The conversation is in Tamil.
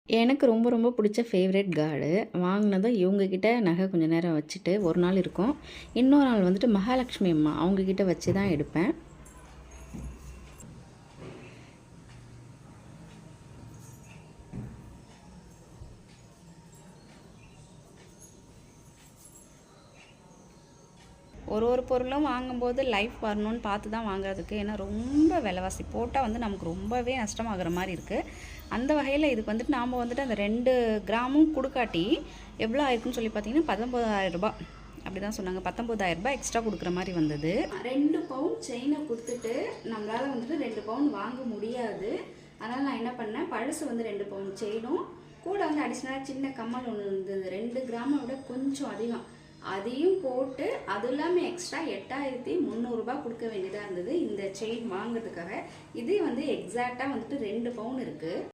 எனக்கு ரொம்ப ரொம்ப பிடிச்ச ஃபேவரெட் கார்டு. வாங்கினதும் இவங்ககிட்ட நகை கொஞ்சம் நேரம் வச்சுட்டு ஒரு நாள் இருக்கும். இன்னொரு நாள் வந்துட்டு மகாலட்சுமி அம்மா அவங்கக்கிட்ட வச்சு தான் எடுப்பேன். ஒரு பொருளும் வாங்கும்போது லைஃப் வரணும்னு பார்த்து தான் வாங்குறதுக்கு. ஏன்னா ரொம்ப விலைவாசி போட்டால் வந்து நமக்கு ரொம்பவே நஷ்டமாகிற மாதிரி இருக்குது. அந்த வகையில் இதுக்கு வந்துட்டு நாம் வந்துட்டு அந்த 2 கிராமும் கொடுக்காட்டி எவ்வளோ ஆயிருக்குன்னு சொல்லி பார்த்தீங்கன்னா 19,000 ரூபாய் அப்படி தான் சொன்னாங்க. 19,000 ரூபாய் எக்ஸ்ட்ரா கொடுக்குற மாதிரி வந்தது. 2 பவுன் செயினை கொடுத்துட்டு நம்மளால் வந்துட்டு 2 பவுன் வாங்க முடியாது. அதனால் நான் என்ன பண்ணேன், பழசு வந்து 2 பவுன் செயினும் கூட வந்து அடிஷ்னலாக சின்ன கம்மல் ஒன்று இருந்தது. 2 கிராமை விட கொஞ்சம் அதிகம், அதையும் போட்டு அது இல்லாமல் எக்ஸ்ட்ரா 8,300 ரூபாய் கொடுக்க வேண்டியதாக இருந்தது இந்த செயின் வாங்குறதுக்காக. இது வந்து எக்ஸாக்டாக வந்துட்டு 2 பவுன் இருக்குது.